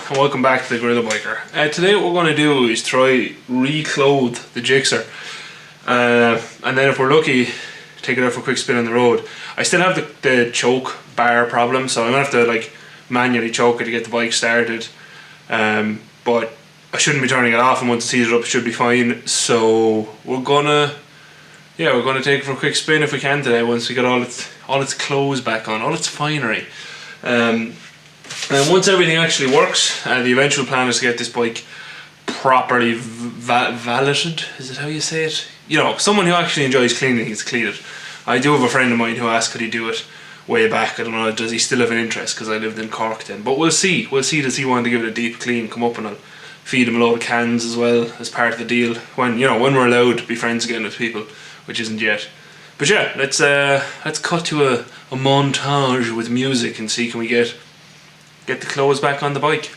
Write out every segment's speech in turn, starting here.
and welcome back to the GorillaBiker. Today what we're going to do is try reclothe the Gixxer, and then if we're lucky, take it out for a quick spin on the road. I still have the choke bar problem, so I'm going to have to like manually choke it to get the bike started, but I shouldn't be turning it off, and once it's heated up it should be fine. So we're gonna take it for a quick spin if we can today, once we get all its clothes back on, all its finery. And once everything actually works, the eventual plan is to get this bike properly valeted. Is it how you say it? You know, someone who actually enjoys cleaning things clean it. I do have a friend of mine who asked could he do it way back. I don't know, does he still have an interest, because I lived in Cork then. But we'll see. Does he want to give it a deep clean, come up, and I'll feed him a load of cans as well as part of the deal. When we're allowed to be friends again with people, which isn't yet. But yeah, let's cut to a montage with music and see can we get the clothes back on the bike.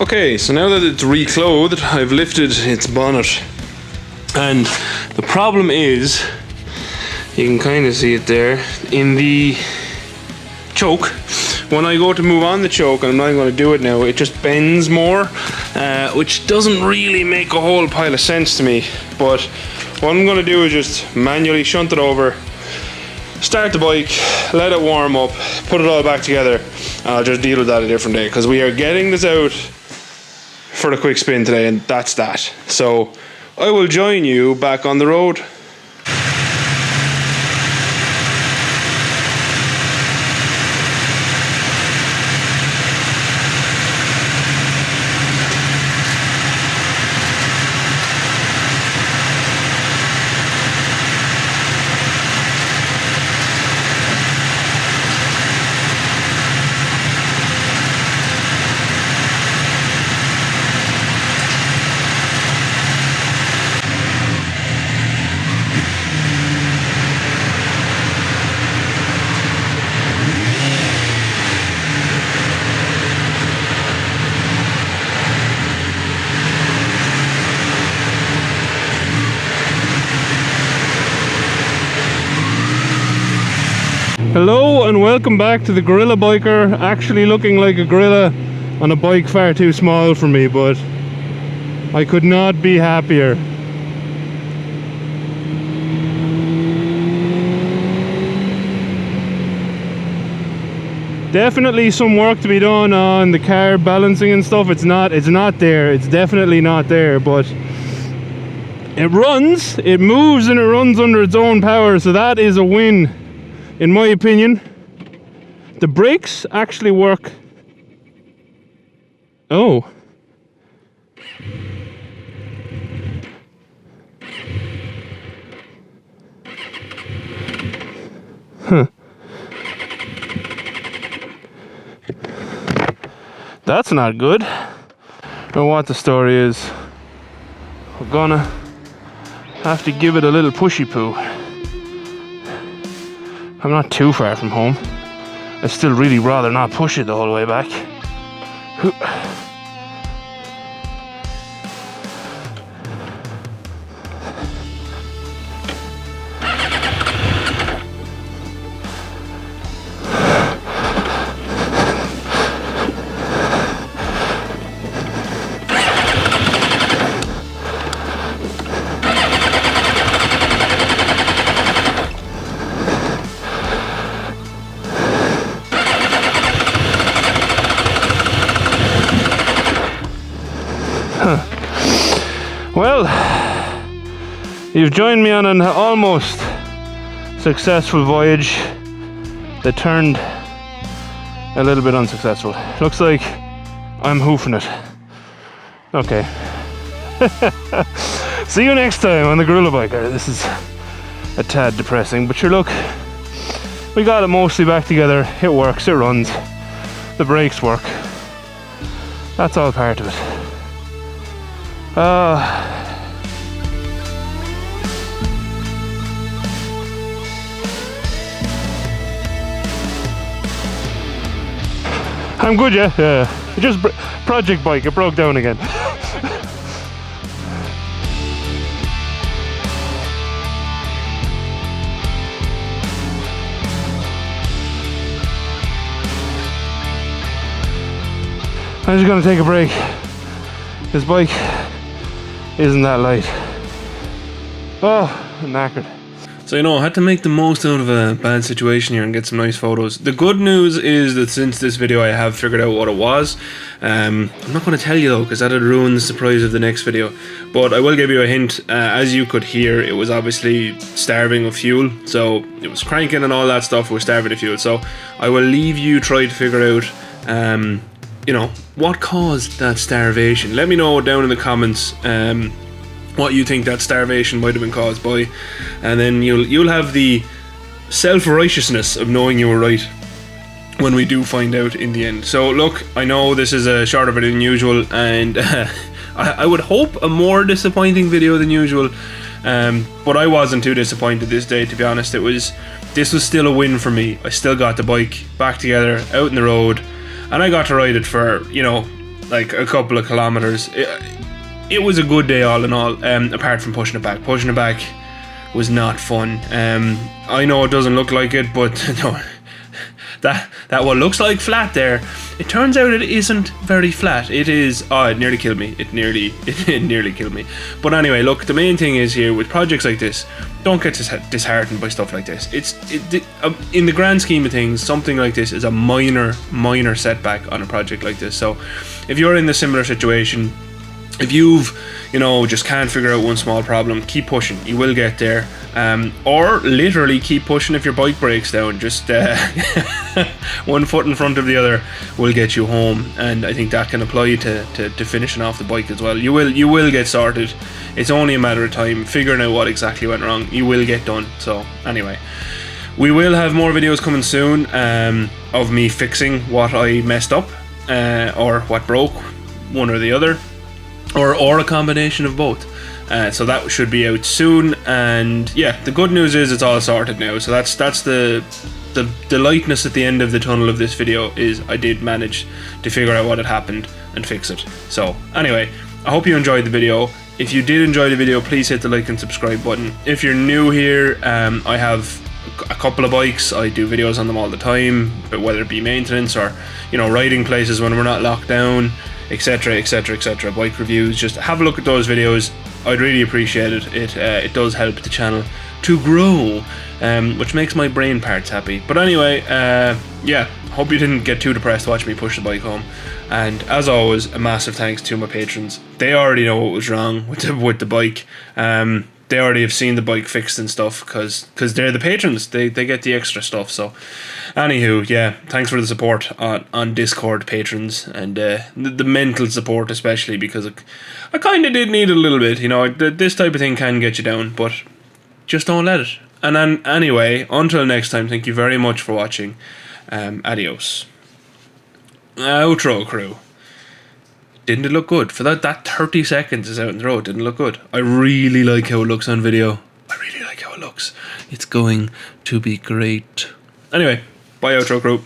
Okay, so now that it's reclothed, I've lifted its bonnet, and the problem is, you can kind of see it there, in the choke. When I go to move on the choke, and I'm not going to do it now, it just bends more, which doesn't really make a whole pile of sense to me. But what I'm going to do is just manually shunt it over, start the bike, let it warm up, put it all back together, and I'll just deal with that a different day, because we are getting this out for the quick spin today, and that's that. So I will join you back on the road. Hello and welcome back to the GorillaBiker. Actually looking like a gorilla on a bike far too small for me, but I could not be happier. Definitely some work to be done on the car balancing and stuff. It's not there. It's definitely not there, but it runs, it moves, and it runs under its own power, so that is a win. In my opinion, the brakes actually work. Oh. Huh. That's not good. I don't know what the story is. We're gonna have to give it a little pushy poo. I'm not too far from home. I still really rather not push it the whole way back. Well, you've joined me on an almost successful voyage that turned a little bit unsuccessful. Looks like I'm hoofing it. Okay. See you next time on the GorillaBiker. This is a tad depressing, but sure, look, we got it mostly back together. It works, it runs, the brakes work. That's all part of it. I'm good, yeah. Just project bike, it broke down again. I'm just gonna take a break. This bike isn't that light. Oh, I'm knackered. So, you know, I had to make the most out of a bad situation here and get some nice photos. The good news is that since this video I have figured out what it was. I'm not going to tell you though, because that'd ruin the surprise of the next video. But I will give you a hint. As you could hear, it was obviously starving of fuel. So it was cranking and all that stuff was starving of fuel. So I will leave you try to figure out, you know, what caused that starvation. Let me know down in the comments what you think that starvation might have been caused by, and then you'll have the self-righteousness of knowing you were right when we do find out in the end. So look, I know this is a shorter video than usual, and I would hope a more disappointing video than usual, but I wasn't too disappointed this day, to be honest. This was still a win for me. I still got the bike back together out in the road, and I got to ride it for, you know, like a couple of kilometers. It was a good day all in all, apart from pushing it back. Pushing it back was not fun. I know it doesn't look like it, but no, that what looks like flat there, it turns out it isn't very flat. It is, oh, it nearly killed me. It nearly killed me. But anyway, look, the main thing is here with projects like this, don't get disheartened by stuff like this. In the grand scheme of things, something like this is a minor setback on a project like this. So if you're in the similar situation, if you've, you know, just can't figure out one small problem, keep pushing. You will get there. Or literally keep pushing if your bike breaks down. Just one foot in front of the other will get you home. And I think that can apply to finishing off the bike as well. You will get sorted. It's only a matter of time figuring out what exactly went wrong. You will get done. So anyway, we will have more videos coming soon of me fixing what I messed up or what broke, one or the other. Or a combination of both. So that should be out soon, and yeah, the good news is it's all sorted now. So that's the lightness at the end of the tunnel of this video, is I did manage to figure out what had happened and fix it. So anyway, I hope you enjoyed the video. If you did enjoy the video, please hit the like and subscribe button. If you're new here, I have a couple of bikes. I do videos on them all the time, but whether it be maintenance or, you know, riding places when we're not locked down, etc, etc, etc, bike reviews. Just have a look at those videos. I'd really appreciate it. It does help the channel to grow, which makes my brain parts happy. But anyway, yeah, hope you didn't get too depressed watching me push the bike home. And as always, a massive thanks to my patrons. They already know what was wrong with the bike. They already have seen the bike fixed and stuff, because they're the patrons. They get the extra stuff. So anywho, yeah, thanks for the support on Discord, patrons, and the mental support especially, because I kind of did need it a little bit. You know, this type of thing can get you down, but just don't let it. And then anyway, until next time, thank you very much for watching. Adios. Outro crew. Didn't it look good? For that 30 seconds is out in the road, didn't look good. I really like how it looks on video. I really like how it looks. It's going to be great. Anyway, bye outro crew.